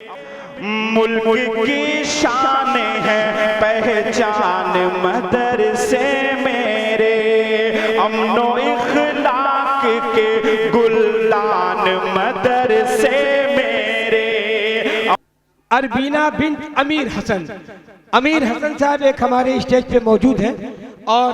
मुल्क की शान है पहचान मदरसे मेरे, अमनो इखलाक के गुलदान मदरसे मेरे। अरबीना बिन्त अमीर हसन साहब एक हमारे स्टेज पे मौजूद हैं और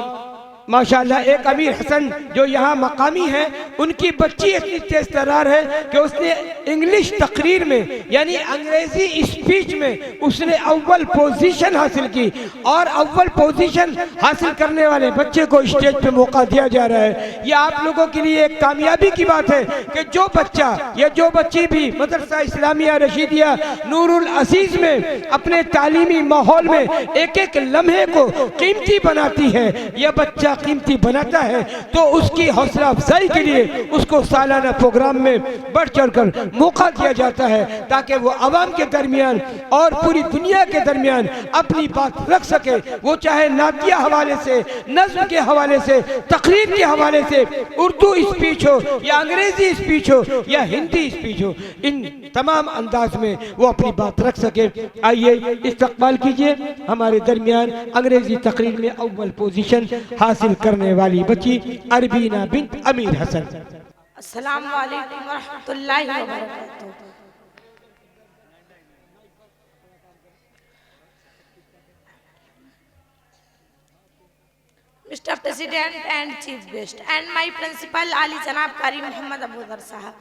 माशाल्लाह एक अमीर हसन जो यहाँ मकामी है, उनकी बच्ची इतनी तेज तर्रार है कि उसने इंग्लिश तकरीर में यानी अंग्रेजी स्पीच में उसने अव्वल पोजीशन हासिल की और अव्वल पोजीशन हासिल करने वाले बच्चे को स्टेज पे मौका दिया जा रहा है। यह आप लोगों के लिए एक कामयाबी की बात है कि जो बच्चा या जो बच्ची भी मदरसा इस्लामिया रशीदिया नूरुल अजीज में अपने तालीमी माहौल में एक एक लम्हे को कीमती बनाती है, यह बच्चा कीमती बनाता है, तो उसकी हौसला अफजाई के लिए उसको सालाना प्रोग्राम में बढ़ चढ़कर मौका दिया जाता है ताकि वो अवाम के दरमियान और पूरी दुनिया के दरमियान अपनी बात रख सके। वो चाहे नातिया हवाले से, नज्म के हवाले से, तकरीर के हवाले से, उर्दू स्पीच हो या अंग्रेजी स्पीच हो या हिंदी स्पीच हो, इन तमाम अंदाज में वो अपनी बात रख सके। आइए इस्तकबाल कीजिए हमारे दरमियान अंग्रेजी तकरीर में अव्वल पोजीशन हासिल करने वाली बच्ची अरबीना बिन्त अमीर हसन। अस्सलाम वालेकुम वरहमतुल्लाहि वबरकातुहू। Mr. President and Chief Guest and my principal Ali Janab Qari Muhammad Abu Dhar Sahab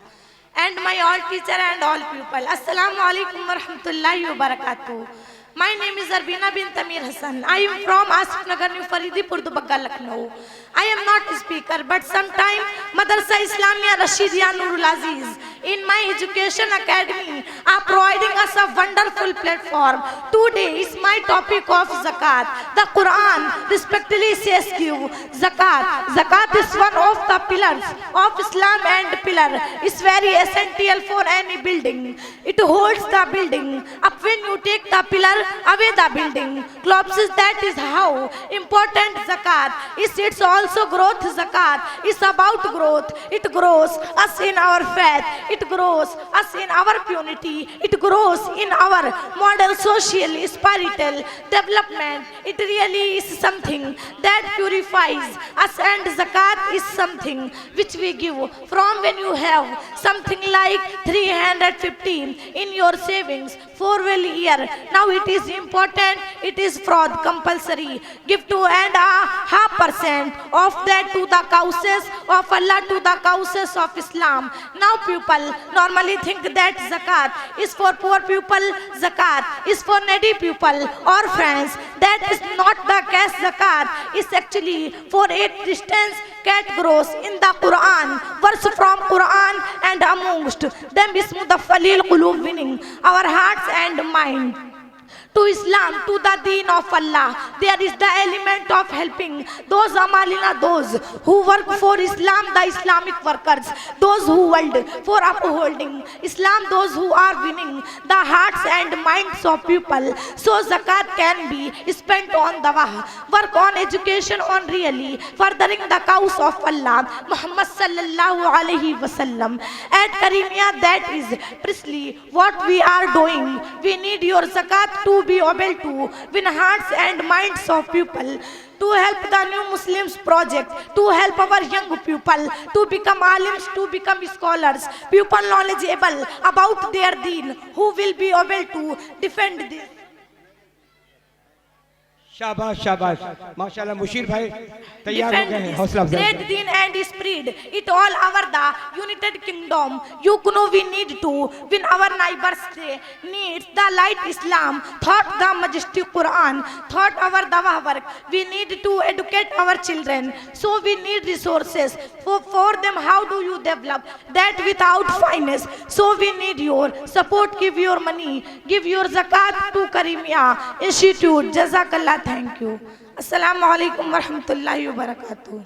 and my all teacher and all pupil. Assalamu alaikum warahmatullahi wabarakatuh. My name is Arbina bint Amir Hassan. I am from Asif Nagar, New Faridipur, Dubagga, Lucknow. I am not a speaker, but sometime Madrasa Islamia Rashidia Nurul Aziz in my education academy are providing us a wonderful platform. Today is my topic of zakat. The Quran respectfully says you zakat. Zakat is one of the pillars of Islam and pillar is very essential for any building. It holds the building up when you take the pillar away the building collapses. That is how important zakat is. It's also growth. Zakat is about growth. It grows us in our faith. It grows us in our purity. It grows in our model social spiritual development. It really is something that purifies us, and zakat is something which we give from when you have something like 315 in your savings for a year. Now it is important, it is fraud compulsory. Give 2.5% of that to the causes of Allah, to the causes of Islam. Now people normally think that zakat is for poor people, zakat is for needy people, orphans. That is not the case. Zakat is actually for a distance categories in the Quran, verse from Quran, and amongst them is Mudaffalil Qulub, winning our hearts and mind to Islam, to the deen of Allah. There is the element of helping those amalina, those who work for Islam, the Islamic workers, those who work for upholding Islam, those who are winning the hearts and minds of people. So zakat can be spent on dawah, work on education, on really furthering the cause of Allah, Muhammad sallallahu alaihi wasallam. At Karimia, that is precisely what we are doing. We need your zakat to be able to win hearts and minds of people, to help the New Muslims project, to help our young people to become alims, to become scholars, people knowledgeable about their deen, who will be able to defend this. शाबाश शाबाश माशाल्लाह मुशीर भाई तैयार हो गए हैं हौसला अफजाई। Great deen and spread it all over the united kingdom. You know we need to win our neighbors. They need the light Islam, thought the majestic Quran, thought our dawah work. We need to educate our children. So we need resources for them. How do you develop that without finance? So we need your support. Give your money, give your zakat to Karimia Institute. Jazakallah. Thank you. Assalamu alaikum warahmatullahi wabarakatuh.